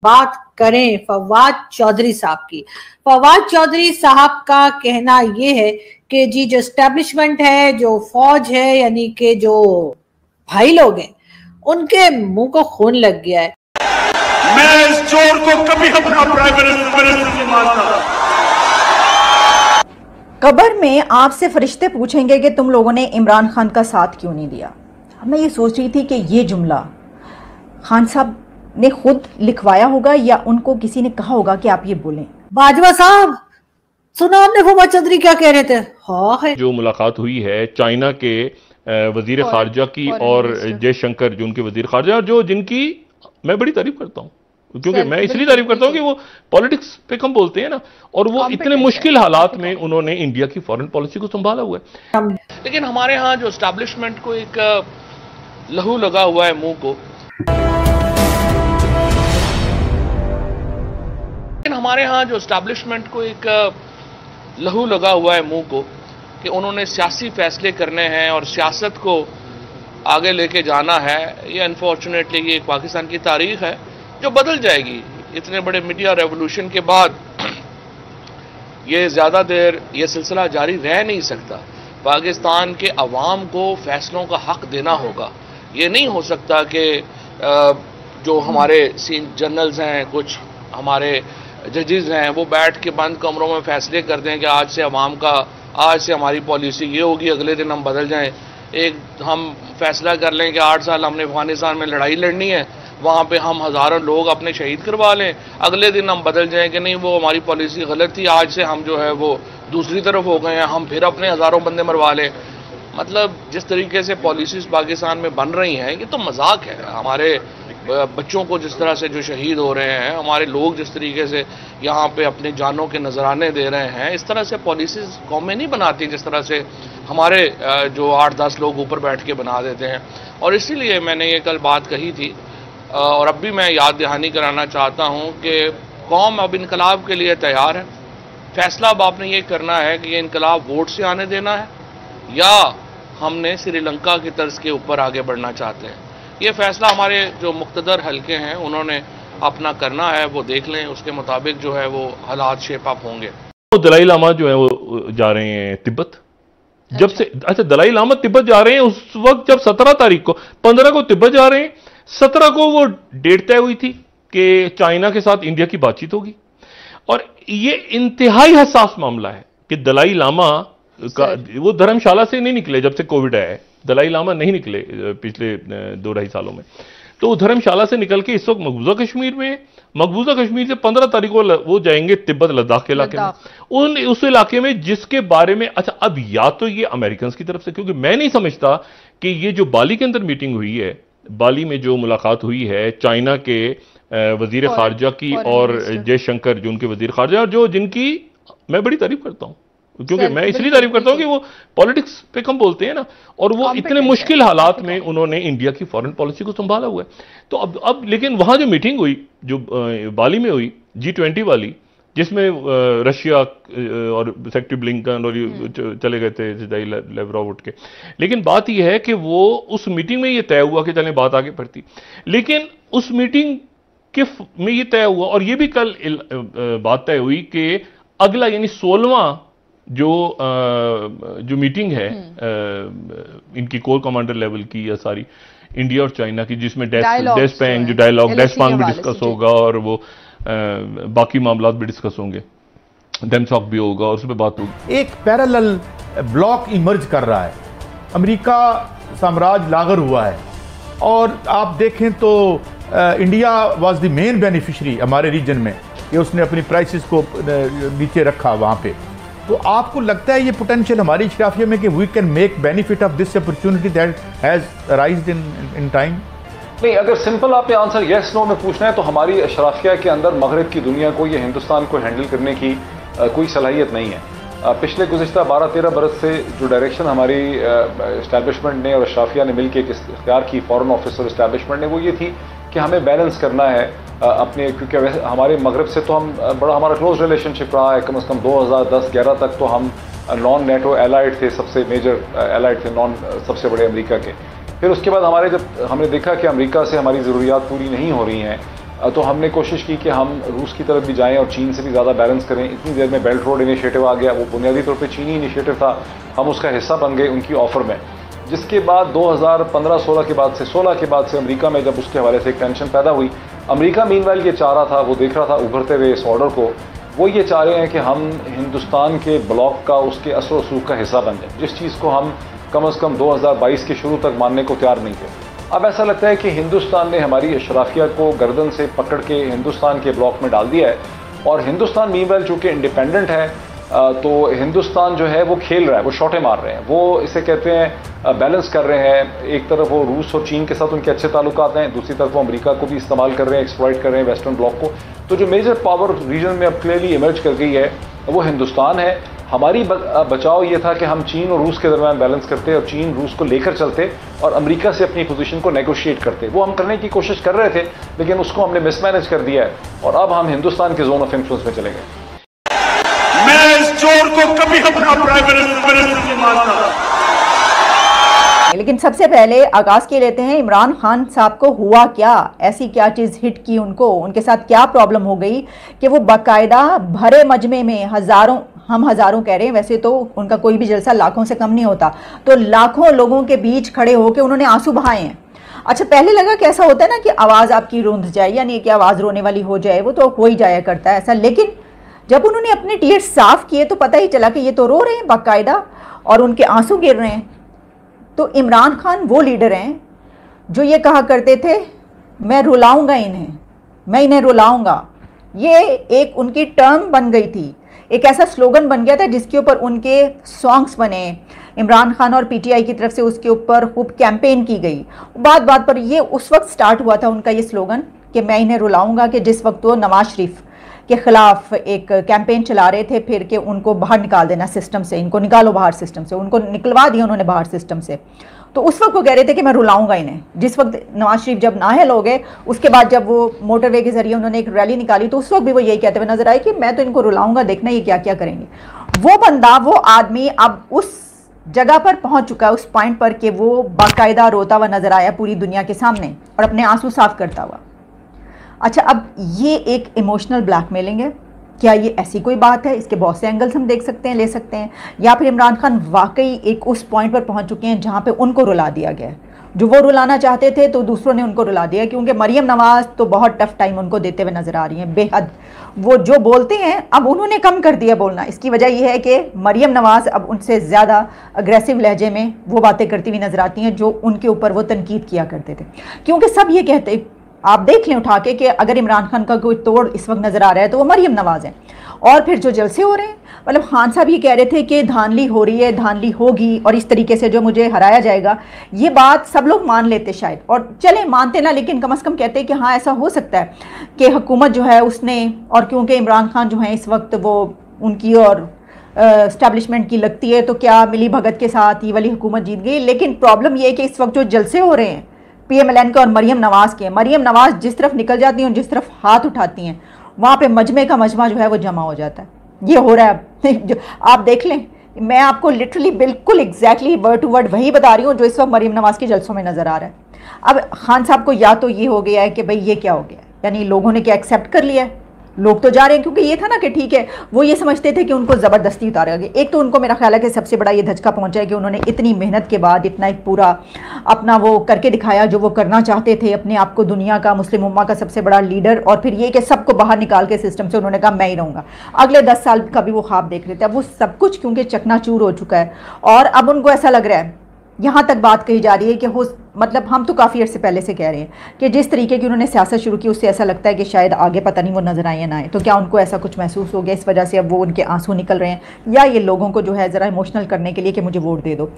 बात करें फवाद चौधरी साहब की। फवाद चौधरी साहब का कहना ये है कि जी जो एस्टेब्लिशमेंट है, जो फौज है, यानी कि जो भाई लोग हैं, उनके मुंह को खून लग गया है। मैं इस चोर को कभी अपना प्राइम मिनिस्टर नहीं मानता। कब्र में आपसे फरिश्ते पूछेंगे कि तुम लोगों ने इमरान खान का साथ क्यों नहीं दिया। मैं ये सोच रही थी कि ये जुमला खान साहब ने खुद लिखवाया होगा या उनको किसी ने कहा होगा कि आप ये बोलें। बाजवा साहब, सुना आपने फवाद चौधरी क्या कह रहे थे? हाँ है। जो मुलाकात हुई है चाइना के वजीर खारजा की और जयशंकर जो उनके वजीर खारजा, जो जिनकी मैं बड़ी तारीफ करता हूँ, क्योंकि मैं इसलिए तारीफ करता हूँ कि वो पॉलिटिक्स पे कम बोलते हैं ना, और वो इतने मुश्किल हालात में उन्होंने इंडिया की फॉरेन पॉलिसी को संभाला हुआ है। लेकिन हमारे यहाँ जो एस्टैब्लिशमेंट को एक लहू लगा हुआ है मुंह को, लेकिन हमारे यहाँ जो एस्टैब्लिशमेंट को एक लहू लगा हुआ है मुंह को कि उन्होंने सियासी फैसले करने हैं और सियासत को आगे लेके जाना है। ये अनफॉर्चुनेटली ये पाकिस्तान की तारीख है जो बदल जाएगी। इतने बड़े मीडिया रेवोल्यूशन के बाद ये ज़्यादा देर ये सिलसिला जारी रह नहीं सकता। पाकिस्तान के अवाम को फैसलों का हक देना होगा। ये नहीं हो सकता कि जो हमारे जनरल्स हैं, कुछ हमारे जजेस हैं, वो बैठ के बंद कमरों में फैसले कर दें कि आज से हमारी पॉलिसी ये होगी, अगले दिन हम बदल जाएं। एक हम फैसला कर लें कि 8 साल हमने अफगानिस्तान में लड़ाई लड़नी है, वहाँ पे हम हज़ारों लोग अपने शहीद करवा लें, अगले दिन हम बदल जाएं कि नहीं वो हमारी पॉलिसी गलत थी, आज से हम जो है वो दूसरी तरफ हो गए हैं, हम फिर अपने हज़ारों बंदे मरवा लें। मतलब जिस तरीके से पॉलिसीज़ पाकिस्तान में बन रही हैं, ये तो मजाक है। हमारे बच्चों को जिस तरह से जो शहीद हो रहे हैं, हमारे लोग जिस तरीके से यहाँ पे अपने जानों के नजराने दे रहे हैं, इस तरह से पॉलिसीज़ कौमें नहीं बनाती जिस तरह से हमारे जो 8-10 लोग ऊपर बैठ के बना देते हैं। और इसीलिए मैंने ये कल बात कही थी और अब भी मैं याद दहानी कराना चाहता हूँ कि कौम अब इनकलाब के लिए तैयार है। फैसला अब आपने ये करना है कि ये इनकलाब वोट से आने देना है या हमने श्रीलंका की तर्ज के ऊपर आगे बढ़ना चाहते हैं। ये फैसला हमारे जो मुख्तदर हल्के हैं उन्होंने अपना करना है, वो देख लें, उसके मुताबिक जो है वो हालात शेप अप होंगे। तो दलाई लामा जो है वो जा रहे हैं तिब्बत। जब से दलाई लामा तिब्बत जा रहे हैं उस वक्त जब 17 तारीख को, 15 को तिब्बत जा रहे हैं, 17 को वो डेट तय हुई थी कि चाइना के साथ इंडिया की बातचीत होगी। और ये इंतहाई हसास मामला है कि दलाई लामा का वो धर्मशाला से नहीं निकले। जब से कोविड आया है दलाई लामा नहीं निकले पिछले 2-2.5 सालों में। तो वो धर्मशाला से निकल के इस वक्त मकबूजा कश्मीर में, मकबूजा कश्मीर से 15 तारीख को वो जाएंगे तिब्बत लद्दाख के इलाके में, उस इलाके में जिसके बारे में अच्छा अब या तो ये अमेरिकन की तरफ से, क्योंकि मैं नहीं समझता कि ये जो बाली के अंदर मीटिंग हुई है, बाली में जो मुलाकात हुई है चाइना के वजीर खारजा की और जयशंकर जो उनके वजीर खारजा, जो जिनकी मैं बड़ी तारीफ करता हूँ, क्योंकि मैं इसलिए तारीफ करता हूँ कि वो पॉलिटिक्स पे कम बोलते हैं ना, और वो इतने मुश्किल हालात में उन्होंने इंडिया की फॉरेन पॉलिसी को संभाला हुआ है। तो अब लेकिन वहां जो मीटिंग हुई जो बाली में हुई G20 वाली, जिसमें रशिया और सेक्रेटरी ब्लिंकन और चले गए थे सर्गेई लैवरोव उठ के, लेकिन बात यह है कि वो उस मीटिंग में ये तय हुआ कि चलें बात आगे बढ़ती, लेकिन उस मीटिंग के में ये तय हुआ और ये भी कल बात तय हुई कि अगला यानी 16वां जो मीटिंग है इनकी कोर कमांडर लेवल की या सारी इंडिया और चाइना की, जिसमें डेस्पैंग जो डायलॉग डेस्पांग भी डिस्कस होगा और वो बाकी मामला भी डिस्कस होंगे, डेमसॉक भी होगा और उस पर बात होगी। एक पैरेलल ब्लॉक इमर्ज कर रहा है, अमेरिका साम्राज्य लागर हुआ है और आप देखें तो India was the main beneficiary हमारे रीजन में कि उसने अपनी प्राइसेस को नीचे रखा वहाँ पे। तो आपको लगता है ये पोटेंशियल हमारी शराफिया में कि we can make benefit of this opportunity that has arisen in time? नहीं, अगर सिंपल आपने आंसर येस नो में पूछना है तो हमारी अशराफिया के अंदर मगरब की दुनिया को या हिंदुस्तान को हैंडल करने की कोई सलाहियत नहीं है। पिछले गुज़िश्ता 12-13 बरस से जो डायरेक्शन हमारी इस्टेब्लिशमेंट ने और अशराफिया ने मिलकर इख्तियार की फॉरेन ऑफिस और इस्टेब्लिशमेंट ने, वो ये थी कि हमें बैलेंस करना है अपने, क्योंकि हमारे मगरब से तो हम बड़ा हमारा क्लोज रिलेशनशिप रहा है। कम से कम 2010-11 तक तो हम नॉन नेटो एलाइड थे, सबसे मेजर एलाइड थे नॉन सबसे बड़े अमेरिका के। फिर उसके बाद जब हमने देखा कि अमेरिका से हमारी ज़रूरियात पूरी नहीं हो रही हैं तो हमने कोशिश की कि हम रूस की तरफ भी जाएं और चीन से भी ज़्यादा बैलेंस करें। इतनी देर में बेल्ट रोड इनिशिएटिव आ गया, वो बुनियादी तौर पे चीनी इनिशिएटिव था, हम उसका हिस्सा बन गए उनकी ऑफ़र में। जिसके बाद 2015-16 के बाद से 16 के बाद से अमेरिका में जब उसके हवाले से एक टेंशन पैदा हुई, अमेरिका मीनवाइल ये चाह रहा था, वो देख रहा था उभरते हुए इस ऑर्डर को, वो ये चाह रहे हैं कि हम हिंदुस्तान के ब्लॉक का, उसके असर रसूख का हिस्सा बन जाए, जिस चीज़ को हम कम अज़ कम 2022 के शुरू तक मानने को तैयार नहीं थे। अब ऐसा लगता है कि हिंदुस्तान ने हमारी अशराफिया को गर्दन से पकड़ के हिंदुस्तान के ब्लॉक में डाल दिया है, और हिंदुस्तान मीनवाइल चूँकि इंडिपेंडेंट है, तो हिंदुस्तान जो है वो खेल रहा है, वो शॉटें मार रहे हैं, वो इसे कहते हैं बैलेंस कर रहे हैं। एक तरफ वो रूस और चीन के साथ उनके अच्छे ताल्लुकात हैं, दूसरी तरफ वो अमेरिका को भी इस्तेमाल कर रहे हैं, एक्सप्लॉइट कर रहे हैं वेस्टर्न ब्लॉक को। तो जो मेजर पावर रीजन में अब क्लियरली इमर्ज कर गई है वो हिंदुस्तान है। हमारी बचाव ये था कि हम चीन और रूस के दरमियान बैलेंस करते और चीन रूस को लेकर चलते और अमेरिका से अपनी पोजीशन को नेगोशिएट करते। वो हम करने की कोशिश कर रहे थे, लेकिन उसको हमने मिसमैनेज कर दिया है और अब हम हिंदुस्तान के जोन ऑफ इन्फ्लुएंस में चले गए। मैं इस चोर को कभी अपना प्राइम मिनिस्टर नहीं मानता। लेकिन सबसे पहले आगाज के लेते हैं, इमरान खान साहब को हुआ क्या, ऐसी क्या चीज़ हिट की उनको, उनके साथ क्या प्रॉब्लम हो गई कि वो बाकायदा भरे मजमे में हज़ारों, हम हज़ारों कह रहे हैं, वैसे तो उनका कोई भी जलसा लाखों से कम नहीं होता, तो लाखों लोगों के बीच खड़े होकर उन्होंने आंसू बहाए हैं। अच्छा, पहले लगा कि ऐसा होता है ना कि आवाज़ आपकी रूंध जाए, यानी कि आवाज़ रोने वाली हो जाए, वो तो हो ही जाया करता है ऐसा, लेकिन जब उन्होंने अपने टीयर्स साफ किए तो पता ही चला कि ये तो रो रहे हैं बाकायदा और उनके आंसू गिर रहे हैं। तो इमरान खान वो लीडर हैं जो ये कहा करते थे, मैं रुलाऊंगा इन्हें, मैं इन्हें रुलाऊंगा। ये एक उनकी टर्म बन गई थी, एक ऐसा स्लोगन बन गया था जिसके ऊपर उनके सॉन्ग्स बने, इमरान खान और पीटीआई की तरफ से उसके ऊपर खूब कैंपेन की गई। बात बात पर ये उस वक्त स्टार्ट हुआ था उनका ये स्लोगन कि मैं इन्हें रुलाऊंगा, कि जिस वक्त वो नवाज शरीफ के ख़िलाफ़ एक कैंपेन चला रहे थे, फिर के उनको बाहर निकाल देना सिस्टम से, इनको निकालो बाहर सिस्टम से, उनको निकलवा दिया उन्होंने बाहर सिस्टम से। तो उस वक्त वो कह रहे थे कि मैं रुलाऊंगा इन्हें। जिस वक्त नवाज शरीफ जब नाअहल हो गए, उसके बाद जब वो मोटरवे के ज़रिए उन्होंने एक रैली निकाली, तो उस वक्त भी वो यही कहते हुए नजर आए कि मैं तो इनको रुलाऊंगा, देखना ये क्या क्या करेंगे। वो बंदा, वो आदमी अब उस जगह पर पहुंच चुका है, उस पॉइंट पर कि वो बाकायदा रोता हुआ नजर आया पूरी दुनिया के सामने और अपने आंसू साफ करता हुआ। अच्छा, अब ये एक इमोशनल ब्लैकमेलिंग है, क्या ये ऐसी कोई बात है? इसके बहुत से एंगल्स हम देख सकते हैं, ले सकते हैं, या फिर इमरान खान वाकई एक उस पॉइंट पर पहुंच चुके हैं जहां पे उनको रुला दिया गया है, जो वो रुलाना चाहते थे तो दूसरों ने उनको रुला दिया। क्योंकि मरियम नवाज तो बहुत टफ टाइम उनको देते हुए नजर आ रही हैं, बेहद। वो जो बोलते हैं अब उन्होंने कम कर दिया बोलना। इसकी वजह यह है कि मरियम नवाज अब उनसे ज़्यादा अग्रेसिव लहजे में वो बातें करती हुई नजर आती हैं जो उनके ऊपर वो तनकीद किया करते थे। क्योंकि सब ये कहते, आप देख लें उठा के, कि अगर इमरान खान का कोई तोड़ इस वक्त नज़र आ रहा है तो वो मरियम नवाज है। और फिर जो जलसे हो रहे हैं, मतलब खान साहब ये कह रहे थे कि धांधली हो रही है, धांधली होगी और इस तरीके से जो मुझे हराया जाएगा, ये बात सब लोग मान लेते शायद, और चले मानते ना, लेकिन कम से कम कहते हैं कि हाँ ऐसा हो सकता है कि हुकूमत जो है उसने, और क्योंकि इमरान खान जो है इस वक्त वो उनकी और एस्टैब्लिशमेंट की लगती है, तो क्या मिली भगत के साथ ये वाली हुकूमत जीत गई। लेकिन प्रॉब्लम ये है कि इस वक्त जो जलसे हो रहे हैं PMLN के और मरियम नवाज के, मरियम नवाज जिस तरफ निकल जाती हैं और जिस तरफ हाथ उठाती हैं, वहाँ पे मजमे का मजमा जो है वो जमा हो जाता है। ये हो रहा है आप देख लें, मैं आपको लिटरली बिल्कुल एग्जैक्टली वर्ड टू वर्ड वही बता रही हूँ जो इस वक्त मरियम नवाज के जलसों में नज़र आ रहा है। अब खान साहब को या तो ये हो गया है कि भाई ये क्या हो गया, यानी लोगों ने क्या एक्सेप्ट कर लिया है, लोग तो जा रहे हैं, क्योंकि ये था ना कि ठीक है, वो ये समझते थे कि उनको ज़बरदस्ती उतारा गया। एक तो उनको मेरा ख्याल है कि सबसे बड़ा ये धचका पहुंचा है कि उन्होंने इतनी मेहनत के बाद इतना एक पूरा अपना वो करके दिखाया जो वो करना चाहते थे, अपने आप को दुनिया का, मुस्लिम उम्मा का सबसे बड़ा लीडर, और फिर ये कि सबको बाहर निकाल के सिस्टम से उन्होंने कहा मैं ही रहूँगा। अगले 10 साल का भी वो ख्वाब देख रहे थे। अब वो सब कुछ क्योंकि चकनाचूर हो चुका है, और अब उनको ऐसा लग रहा है, यहाँ तक बात कही जा रही है कि हो, मतलब हम तो काफ़ी अर्से पहले से कह रहे हैं कि जिस तरीके की उन्होंने सियासत शुरू की, उससे ऐसा लगता है कि शायद आगे पता नहीं वो नज़र आए या ना आए। तो क्या उनको ऐसा कुछ महसूस हो गया, इस वजह से अब वो उनके आंसू निकल रहे हैं, या ये लोगों को जो है ज़रा इमोशनल करने के लिए कि मुझे वोट दे दो।